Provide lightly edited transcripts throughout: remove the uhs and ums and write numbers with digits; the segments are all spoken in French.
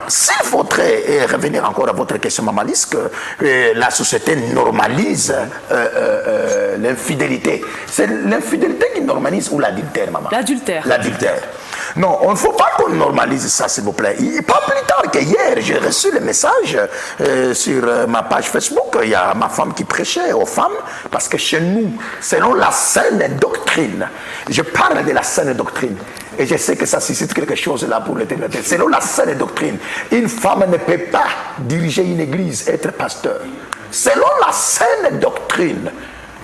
s'il faudrait revenir encore à votre question, Maman Lise, que la société normalise l'infidélité. C'est l'infidélité qui normalise ou l'adultère, maman? L'adultère. L'adultère. Non, on ne faut pas qu'on normalise ça, s'il vous plaît. Pas plus tard qu'hier, j'ai reçu le message sur ma page Facebook. Il y a ma femme qui prêchait aux femmes, parce que chez nous, selon la saine doctrine, je parle de la saine doctrine, et je sais que ça suscite quelque chose là pour l'éternité. Selon la saine doctrine, une femme ne peut pas diriger une église, être pasteur. Selon la saine doctrine.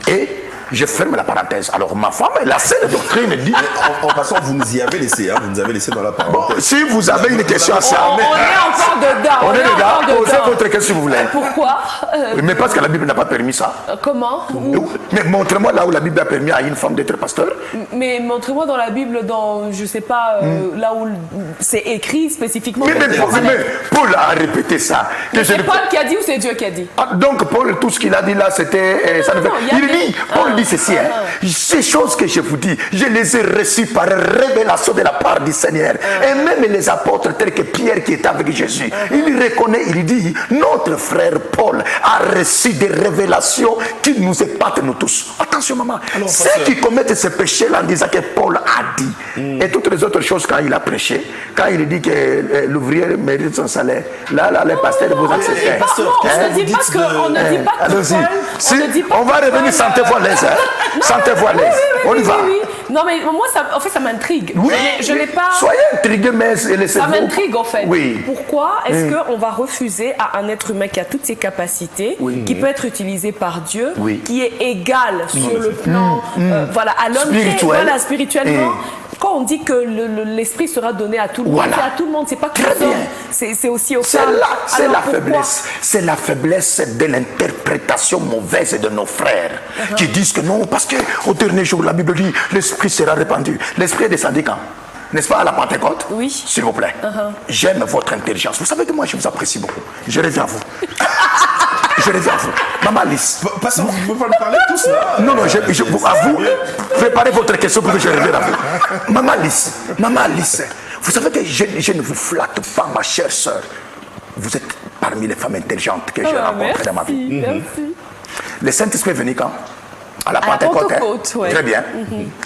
Et je ferme la parenthèse. Alors, ma femme, la saine doctrine dit... En passant, vous nous y avez laissé, hein, vous nous avez laissé dans la parenthèse. Bon, si vous avez une question à ça... On est encore dedans. On est dedans. Posez votre question si vous voulez. Pourquoi Mais parce que la Bible n'a pas permis ça. Comment? Mais montrez-moi là où la Bible a permis à une femme d'être pasteur. Mais montrez-moi dans la Bible, dans, je sais pas, là où c'est écrit spécifiquement. Mais Paul a répété ça. C'est Paul qui a dit ou c'est Dieu qui a dit? Donc Paul, tout ce qu'il a dit là, c'était... Il dit, Paul dit ceci, ces choses que je vous dis, je les ai reçues par révélation de la part du Seigneur. Et même les apôtres tels que Pierre qui était avec Jésus, il reconnaît, il dit, notre frère Paul a reçu des révélations qui nous épatent nous tous. Attention maman, ceux qui commettent ce péché-là en disant que Paul a dit, et toutes les autres choses quand il a prêché, quand il dit que l'ouvrier mérite son salaire, là, les pasteurs vous acceptez. On ne dit pas qu'on ne dit pas que Paul... On va revenir sans te voir l'aise. Sentez-vous à l'aise. On y va. Oui. Non, mais moi, en fait, ça m'intrigue. Oui. Je n'ai pas... Soyez intrigués, mais laissez-vous. Ça m'intrigue, en fait. Oui. Pourquoi est-ce qu'on va refuser à un être humain qui a toutes ses capacités, qui peut être utilisé par Dieu, qui est égal sur le plan, voilà, à l'homme spirituel, spirituellement, quand on dit que l'esprit sera donné à tout le monde, c'est à tout le monde, c'est pas que c'est aussi aux femmes. C'est la faiblesse. C'est la faiblesse de l'interprétation mauvaise de nos frères qui disent que non, parce qu'au dernier jour, la Bible dit l'esprit sera répandu. L'esprit est descendu quand? N'est-ce pas à la Pentecôte? Oui. S'il vous plaît. J'aime votre intelligence. Vous savez que moi, je vous apprécie beaucoup. Je reviens à vous. Je reviens à vous. Maman Lise. Passons, vous ne pouvez pas parler tous là. Non, à vous, préparez votre question pour que je revienne à vous. Maman Lise, vous savez que je ne vous flatte pas, ma chère sœur. Vous êtes parmi les femmes intelligentes que j'ai rencontrées dans ma vie. Merci. Le Saint-Esprit est venu quand? À la Pentecôte. Ouais. Très bien.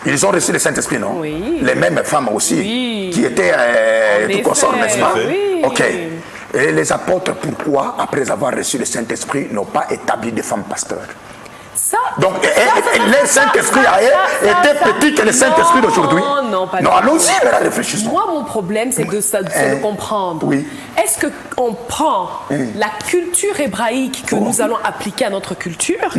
Ils ont reçu le Saint-Esprit, non? Oui. Les mêmes femmes aussi, qui étaient tout consorts, n'est-ce pas? Oui. Ok. Et les apôtres, pourquoi, après avoir reçu le Saint-Esprit, n'ont pas établi de femmes pasteurs? Donc, le Saint-Esprit était petit que le Saint-Esprit d'aujourd'hui. Non, pas non, allons-y, mais réfléchissons. Moi, mon problème, c'est de le comprendre. Oui. Est-ce qu'on prend la culture hébraïque que nous allons appliquer à notre culture,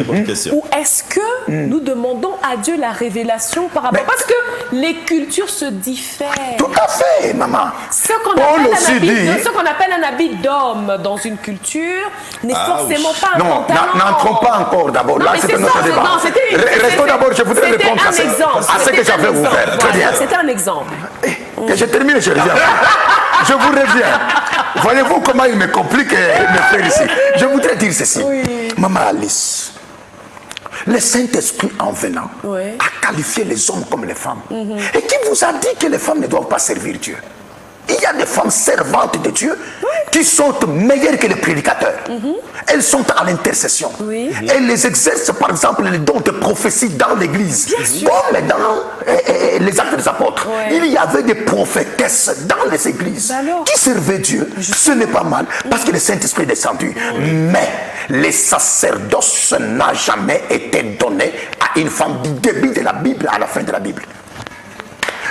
ou est-ce que nous demandons à Dieu la révélation par rapport... Parce que les cultures se diffèrent. Tout à fait, maman. Ce qu'on appelle un habit d'homme dans une culture n'est forcément pas un pantalon. Non, n'entrons pas encore d'abord. Là, c'était notre débat. Restons d'abord, je voudrais répondre à ce que j'avais ouvert. Très bien. C'était un exemple. Que je termine, je reviens. Je vous reviens. Voyez-vous comment il me complique mes frères ici. Je voudrais dire ceci. Maman Alice, le Saint-Esprit en venant a qualifié les hommes comme les femmes. Et qui vous a dit que les femmes ne doivent pas servir Dieu? Il y a des femmes servantes de Dieu qui sont meilleures que les prédicateurs. Elles sont à l'intercession. Elles les exercent, par exemple, les dons de prophétie dans l'église. Comme dans les actes des apôtres. Il y avait des prophétesses dans les églises qui servaient Dieu. Ce n'est pas mal parce que le Saint-Esprit est descendu. Mais le sacerdoce n'a jamais été donné à une femme du début de la Bible à la fin de la Bible.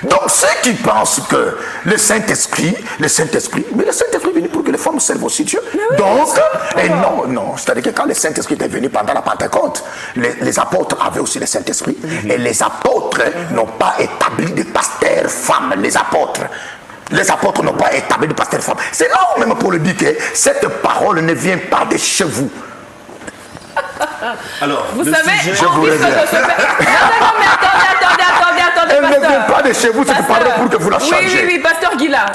Donc ceux qui pensent que le Saint-Esprit mais le Saint-Esprit est venu pour que les femmes servent aussi Dieu. Donc, non, c'est-à-dire que quand le Saint-Esprit est venu pendant la Pentecôte, les apôtres avaient aussi le Saint-Esprit, et les apôtres n'ont pas établi de pasteurs femmes, les apôtres n'ont pas établi de pasteurs femmes. C'est là où même Paul dit que cette parole ne vient pas de chez vous. Alors, vous savez, je vous reviens. Attendez, Elle ne vient pas de chez vous, c'est parole pour que vous la changez. Oui, pasteur Guilla.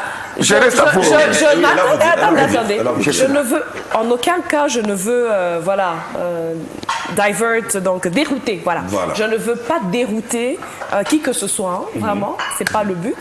Je reste à vous. Attendez. Je Je ne veux, en aucun cas, je ne veux, divert, donc dérouter. Voilà. Je ne veux pas dérouter qui que ce soit, vraiment, c'est pas le but.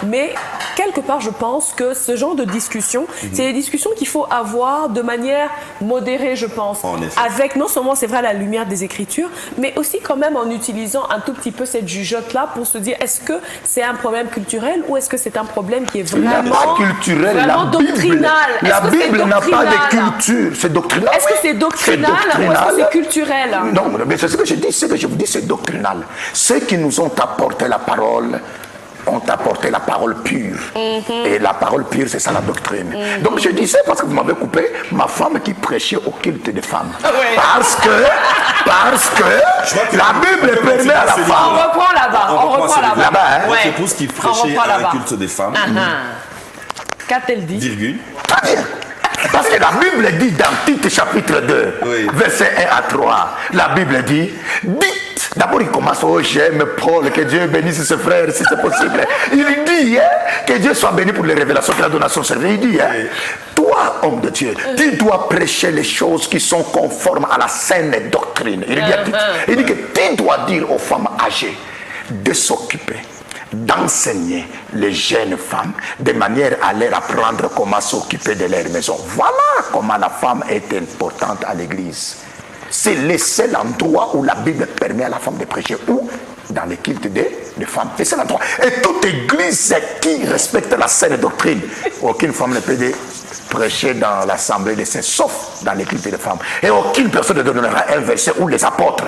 Mais quelque part, je pense que ce genre de discussion, c'est des discussions qu'il faut avoir de manière modérée, je pense. Avec non seulement, c'est vrai, à la lumière des Écritures, mais aussi quand même en utilisant un tout petit peu cette jugeote-là pour se dire, est-ce que c'est un problème culturel ou est-ce que c'est un problème qui est vraiment culturel, vraiment doctrinal? La Bible n'a pas de culture, c'est doctrinal. Est-ce que c'est doctrinal ou est-ce que c'est culturel? Non, mais c'est ce que je dis, ce que je vous dis, c'est doctrinal. Ceux qui nous ont apporté la parole ont apporté la parole pure. Et la parole pure, c'est ça la doctrine. Donc je disais, parce que vous m'avez coupé, ma femme qui prêchait au culte des femmes. Parce que la Bible permet à la femme... On reprend là-bas. On reprend là-bas. Votre épouse qui prêchait à un culte des femmes. Qu'a-t-elle dit? Virgule. Très bien. Parce que la Bible dit dans Tite chapitre 2, verset 1 à 3, la Bible dit, dites, d'abord il commence, oh j'aime Paul, que Dieu bénisse ses frères si c'est possible. Il dit, que Dieu soit béni pour les révélations qu'il a données à son service. Il dit, toi, homme de Dieu, tu dois prêcher les choses qui sont conformes à la saine doctrine. Il dit à Tite, il dit que tu dois dire aux femmes âgées de s'occuper, d'enseigner les jeunes femmes de manière à leur apprendre comment s'occuper de leur maison. Voilà comment la femme est importante à l'église. C'est le seul endroit où la Bible permet à la femme de prêcher. Où? Dans les cultes des femmes. C'est ça l'endroit. Et toute église qui respecte la saine doctrine, aucune femme ne peut prêcher dans l'assemblée des saints, sauf dans les cultes des femmes. Et aucune personne ne donnera un verset où les apôtres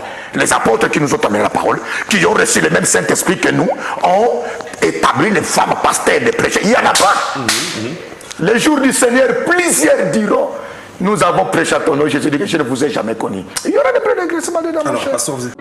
qui nous ont amené la parole, qui ont reçu le même Saint-Esprit que nous, ont établi les femmes pasteurs de prêcher. Il n'y en a pas. Le jour du Seigneur, plusieurs diront, nous avons prêché à ton nom, Jésus dit que je ne vous ai jamais connu. Il y aura des prédégressements dedans. Alors, pasteur, vous êtes...